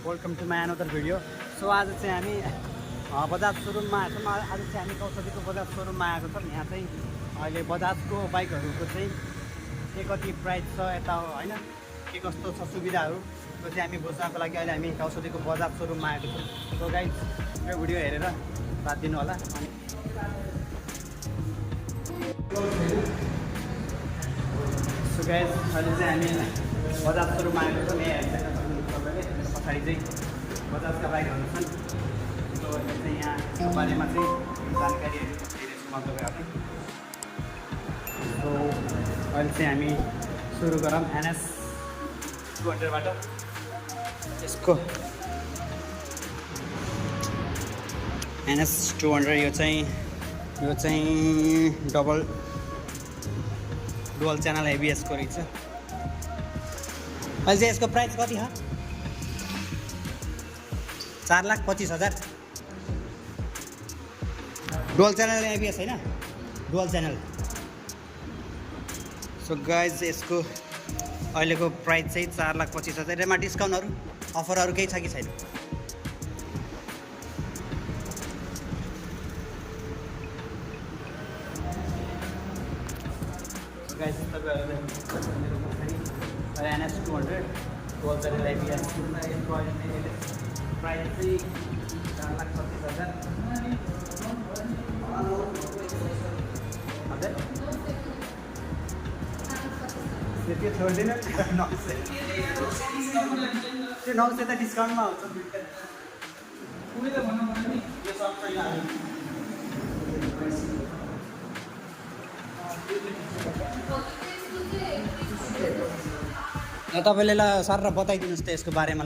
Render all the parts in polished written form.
Welcome to my another video. So आज चाहिँ हामी बजाज सोरुममा आएको छौँ। आज चाहिँ हामी कौशलीको बजाज सोरुममा आएको छौँ। यहाँ चाहिँ अहिले बजाजको बाइकहरूको चाहिँ के कति प्राइस छ यता होइन के कस्तो छ सुविधाहरू त्यो चाहिँ हामी बुझ्नको लागि अहिले हामी कौशलीको बजाज सोरुममा आएको छौँ। सो गाइस यो भिडियो हेरेर साथ दिनु होला। अनि सो गाइस अहिले चाहिँ हामी बजाज सोरुममा आएको छौँ। यहाँ हेर्दैन पछाडि चाहिँ बजाजका बाइकहरू छन्। सो चाहिँ यहाँ बारेमा चाहिँ जानकारीहरू दिँदैछु म तपाईँहरूलाई। सो अहिले चाहिँ हामी सुरु गरौँ NS 200बाट। यसको NS 200 यो चाहिँ डुअल च्यानल ABS को रहेछ। अहिले चाहिँ यसको प्राइस कति हो? 4,25,000। डुअल च्यानल ABS होइन, डुअल च्यानल। सो गाइज यसको अहिलेको प्राइस चाहिँ 4,25,000। यसमा डिस्काउन्टहरू अफरहरू केही छ कि छैन? गाइज तपाईँहरूले NS 200 dual channel ABS price चाहिँ 4,25,000। त्यो छोड्दिनँ त्यो 900 त डिस्काउन्टमा हुन्छ। तपाईँले ल सर बताइदिनुहोस् त यसको बारेमा।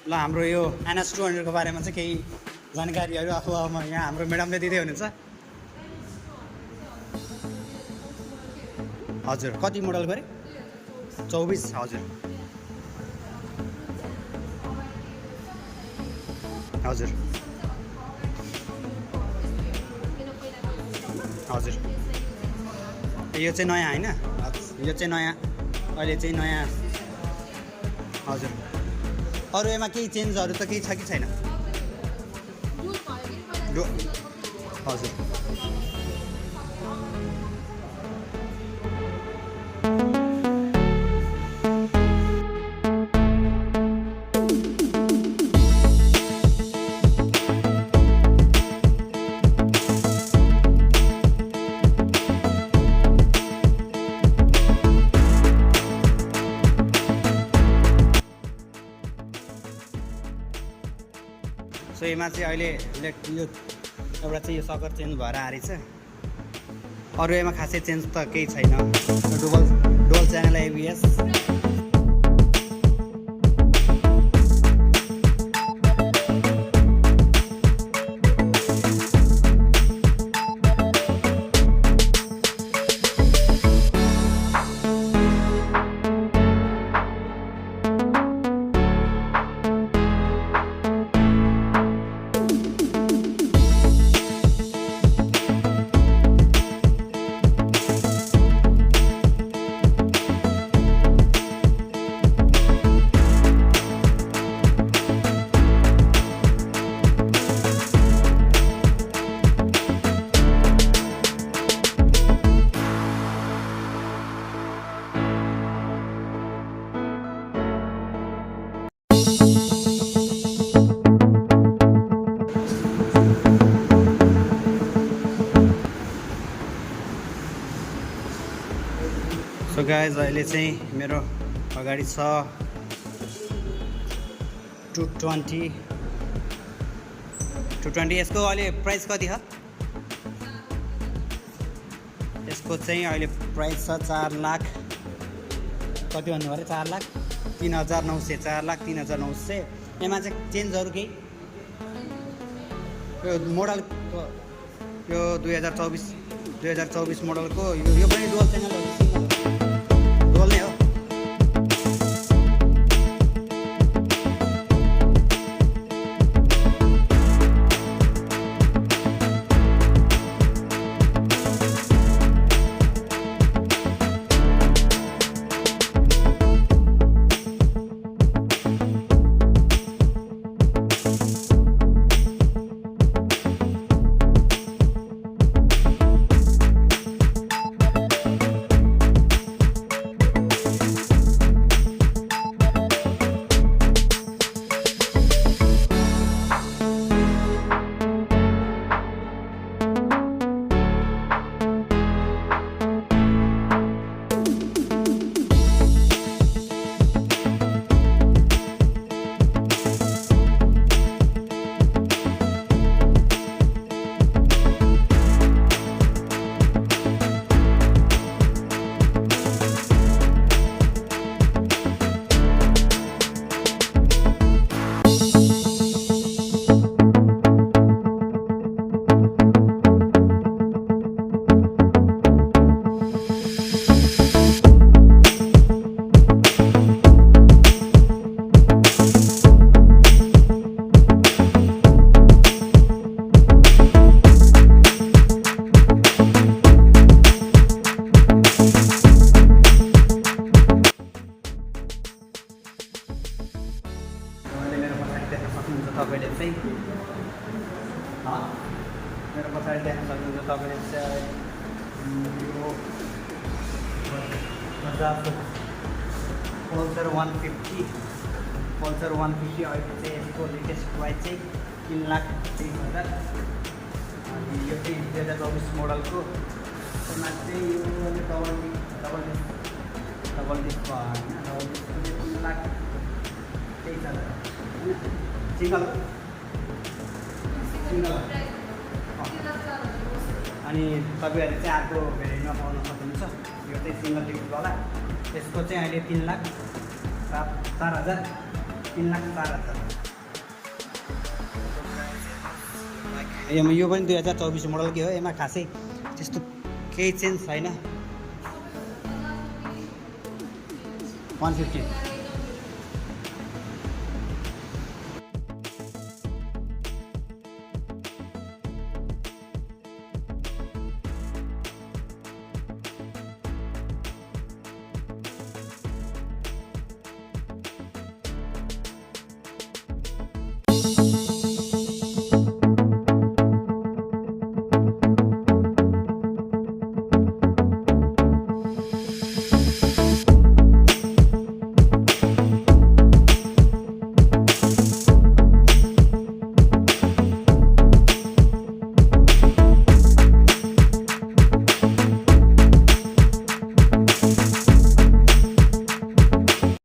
ल हाम्रो यो NS 200 को बारेमा चाहिँ केही जानकारीहरू अब यहाँ हाम्रो म्याडमले दिँदै हुनुहुन्छ। हजुर कति मोडल गरे? 24। हजुर हजुर हजुर यो चाहिँ नयाँ होइन? यो चाहिँ नयाँ, अहिले चाहिँ नयाँ। हजुर अरू यसमा केही चेन्जहरू त केही छ कि छैन? हजुर सो यसमा चाहिँ अहिले यो एउटा चाहिँ यो सकर चेन्ज भएर आएछ। अरू यसमा खासै चेन्ज त केही छैन। Dual channel ABS। So guys अहिले चाहिँ मेरो अगाडि छ 220। यसको अहिले प्राइस कति हो? यसको चाहिँ अहिले प्राइस छ 4,00,000 कति भन्नु पऱ्यो? 4,03,900। 4,03,900। यसमा चाहिँ चेन्जहरू केही? यो मोडल यो 2024 मोडलको यो पनि डुअल च्यानल हो, सिङ्गल डुअल नै हो। तपाईँले चाहिँ मेरो पछाडि देख्न सक्नुहुन्छ तपाईँले चाहिँ यो बजाज पल्सर 150 अहिले चाहिँ यसको लेटेस्ट प्राइस चाहिँ 3,30,000 अनि यो चाहिँ 2024 मोडलको यसमा चाहिँ यो डबल डिस्कको होइन डबल डिस्कको चाहिँ 3,23,000 होइन सिङ्गल अनि तपाईँहरूले चाहिँ अर्को भेरिएन्टमा पाउन सक्नुहुन्छ यो चाहिँ सिङ्गल डिस्कवाला यसको चाहिँ अहिले 3,04,000 यो पनि 2024 मोडलकै हो यसमा खासै त्यस्तो केही चेन्ज छैन 150